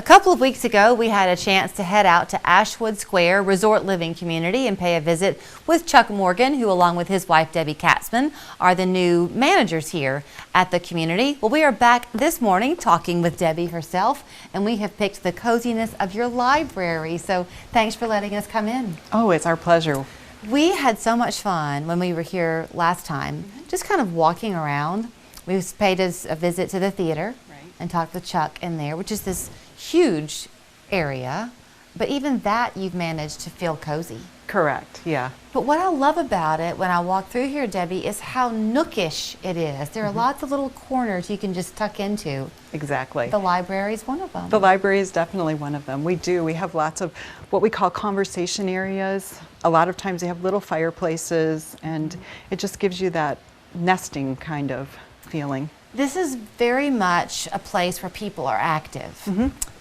A couple of weeks ago, we had a chance to head out to Ashwood Square Resort Living Community and pay a visit with Chuck Morgan, who along with his wife Debbie Katzman are the new managers here at the community. Well, we are back this morning talking with Debbie herself, and we have picked the coziness of your library. So thanks for letting us come in. Oh, it's our pleasure. We had so much fun when we were here last time, just kind of walking around. We paid us a visit to the theater and talked with Chuck in there, which is this huge area, but even that you've managed to feel cozy. Correct, yeah. But what I love about it when I walk through here, Debbie, is how nookish it is. There are lots of little corners you can just tuck into. Exactly. The library is one of them. The library is definitely one of them. We have lots of what we call conversation areas. A lot of times they have little fireplaces, and it just gives you that nesting kind of feeling. This is very much a place where people are active.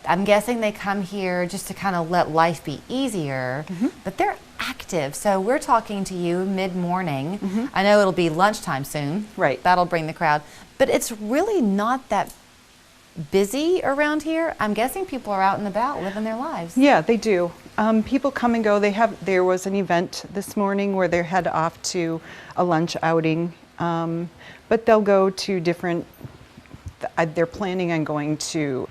I'm guessing they come here just to kind of let life be easier, but they're active. So we're talking to you mid-morning. I know it'll be lunchtime soon. Right. That'll bring the crowd. But it's really not that busy around here. I'm guessing people are out and about living their lives. Yeah, they do. People come and go. There was an event this morning where they head off to a lunch outing. But they'll go to different, they're planning on going to,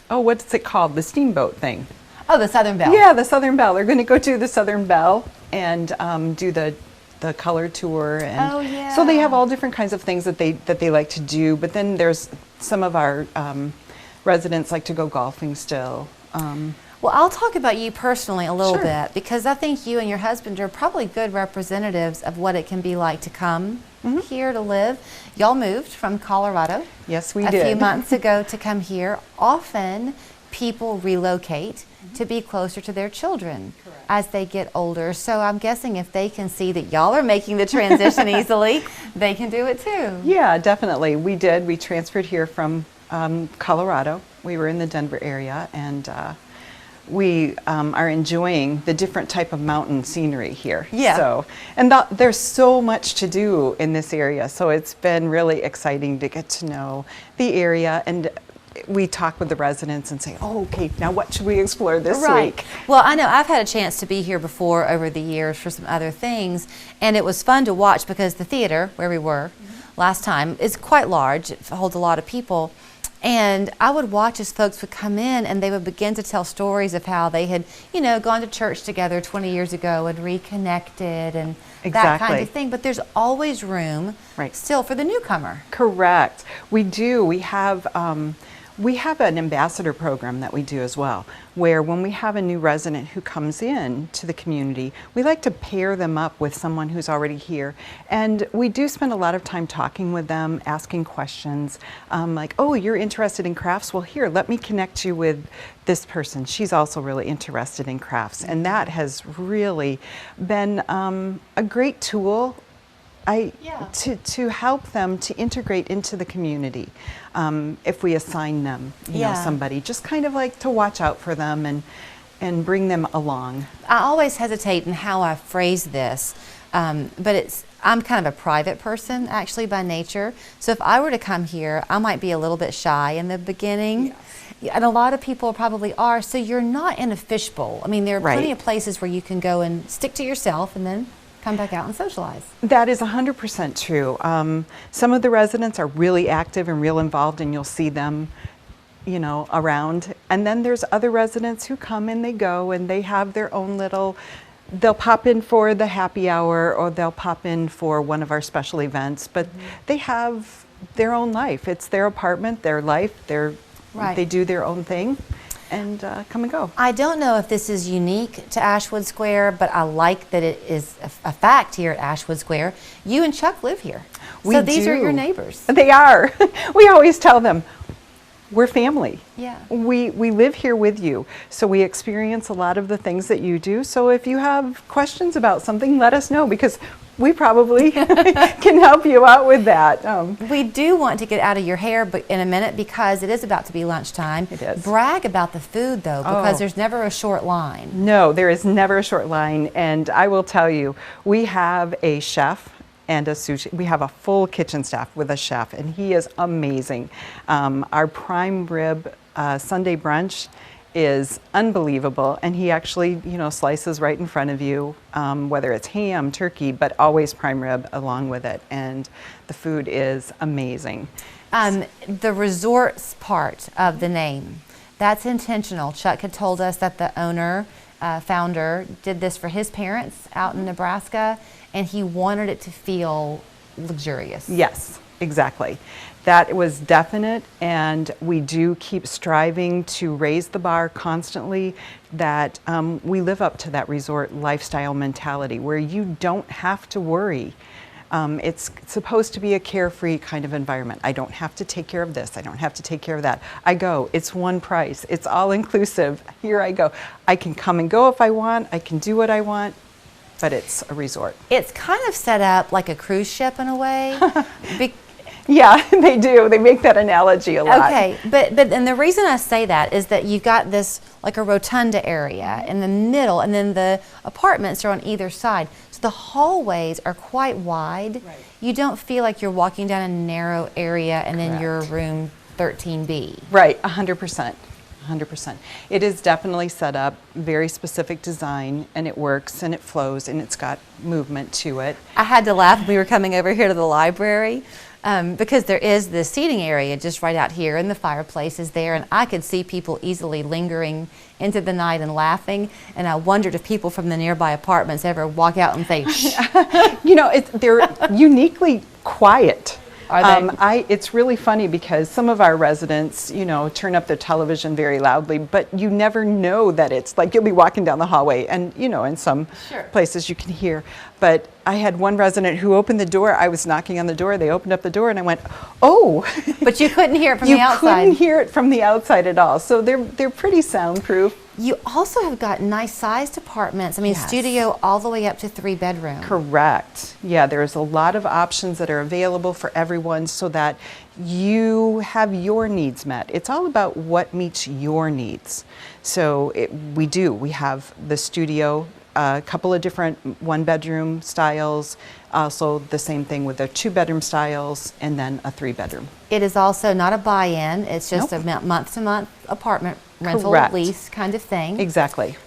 oh, what's it called? The steamboat thing. Oh, the Southern Belle. Yeah, the Southern Belle. They're going to go to the Southern Belle and do the color tour. And oh, yeah. So they have all different kinds of things that they like to do. But then there's some of our residents like to go golfing still. Well, I'll talk about you personally a little Sure. bit, because I think you and your husband are probably good representatives of what it can be like to come here to live. Y'all moved from Colorado. Yes, we a did. few months ago to come here. Often people relocate to be closer to their children as they get older. So I'm guessing if they can see that y'all are making the transition easily, they can do it too. Yeah, definitely. We did. We transferred here from Colorado. We were in the Denver area, and we are enjoying the different type of mountain scenery here. Yeah. So, and there's so much to do in this area, so it's been really exciting to get to know the area. And we talk with the residents and say, oh, okay, now what should we explore this week? Well, I know I've had a chance to be here before over the years for some other things, and it was fun to watch because the theater where we were last time is quite large. It holds a lot of people. And I would watch as folks would come in and they would begin to tell stories of how they had, gone to church together 20 years ago and reconnected and that kind of thing. But there's always room still for the newcomer. Correct. We do. We have an ambassador program that we do as well, where when we have a new resident who comes in to the community, we like to pair them up with someone who's already here. And we do spend a lot of time talking with them, asking questions, like, oh, you're interested in crafts? Well, here, let me connect you with this person. She's also really interested in crafts. And that has really been a great tool to help them to integrate into the community. If we assign them, somebody, just kind of like to watch out for them and bring them along. I always hesitate in how I phrase this, but I'm kind of a private person actually by nature. So if I were to come here, I might be a little bit shy in the beginning. Yes. And a lot of people probably are. So you're not in a fishbowl. I mean, there are plenty of places where you can go and stick to yourself and then come back out and socialize. That is 100% true. Some of the residents are really active and real involved, and you'll see them, around. And then there's other residents who come and they go, and they have their own they'll pop in for the happy hour, or they'll pop in for one of our special events, but they have their own life. It's their apartment, their life, they do their own thing. And come and go. I don't know if this is unique to Ashwood Square, but I like that it is a fact here at Ashwood Square. You and Chuck live here. So these are your neighbors. They are. We always tell them, we're family. Yeah. We live here with you. So we experience a lot of the things that you do. So if you have questions about something, let us know, because we probably can help you out with that. We do want to get out of your hair in a minute because it is about to be lunchtime. It is. Brag about the food though, because there's never a short line. No, there is never a short line. And I will tell you, we have a chef and a sushi. We have a full kitchen staff with a chef, and he is amazing. Our prime rib Sunday brunch is unbelievable, and he actually, slices right in front of you, whether it's ham, turkey, but always prime rib along with it, and the food is amazing. The resorts part of the name, that's intentional. Chuck had told us that the owner, founder, did this for his parents out in Nebraska, and he wanted it to feel luxurious. Yes, exactly. That was definite, and we do keep striving to raise the bar constantly, that we live up to that resort lifestyle mentality where you don't have to worry. It's supposed to be a carefree kind of environment. I don't have to take care of this. I don't have to take care of that. I go, it's one price. It's all inclusive. Here I go. I can come and go if I want. I can do what I want, but it's a resort. It's kind of set up like a cruise ship in a way. Yeah, they do. They make that analogy a lot. Okay, but and the reason I say that is that you've got this like a rotunda area in the middle, and then the apartments are on either side. So the hallways are quite wide. Right. You don't feel like you're walking down a narrow area and then you're room 13B. Right, 100%. 100%. It is definitely set up, very specific design, and it works and it flows and it's got movement to it. I had to laugh when we were coming over here to the library. Because there is the seating area just right out here, and the fireplace is there, and I could see people easily lingering into the night and laughing, and I wondered if people from the nearby apartments ever walk out and say, shh. They're uniquely quiet. Are they? It's really funny because some of our residents, turn up their television very loudly, but you never know that it's like you'll be walking down the hallway and, in some places you can hear. But I had one resident who opened the door. I was knocking on the door. They opened up the door and I went, oh. But you couldn't hear it from the outside. You couldn't hear it from the outside at all. So they're pretty soundproof. You also have got nice sized apartments. I mean, Yes. Studio all the way up to 3 bedrooms. Correct. Yeah, there's a lot of options that are available for everyone so that you have your needs met. It's all about what meets your needs. So we have the studio, a couple of different 1-bedroom styles, also the same thing with the 2-bedroom styles, and then a 3-bedroom. It is also not a buy-in. It's just Nope. a month-to-month apartment rental Correct. lease kind of thing. Exactly.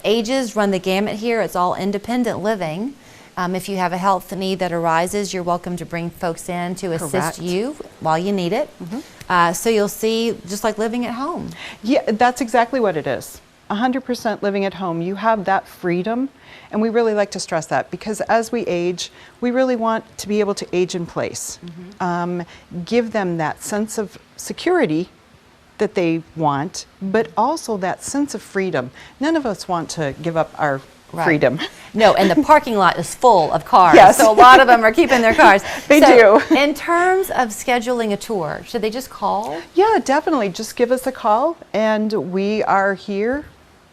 Ages run the gamut here. It's all independent living. If you have a health need that arises, you're welcome to bring folks in to assist Correct. you while you need it. So you'll see, just like living at home. Yeah, that's exactly what it is. 100% living at home. You have that freedom, and we really like to stress that because as we age, we really want to be able to age in place. Give them that sense of security that they want, but also that sense of freedom. None of us want to give up our freedom. No, and the parking lot is full of cars. Yes. So a lot of them are keeping their cars. They So do. In terms of scheduling a tour, should they just call? Yeah, definitely. Just give us a call, and we are here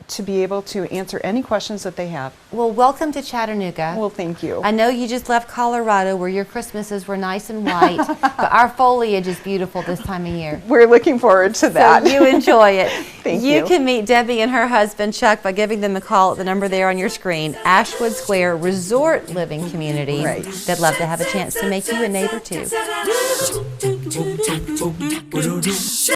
to be able to answer any questions that they have. Well, welcome to Chattanooga. Well, thank you. I know you just left Colorado where your Christmases were nice and white, but our foliage is beautiful this time of year. We're looking forward to that. So you enjoy it. Thank you. You can meet Debbie and her husband Chuck by giving them a call at the number there on your screen. Ashwood Square Resort Living Community. Right. They'd love to have a chance to make you a neighbor too.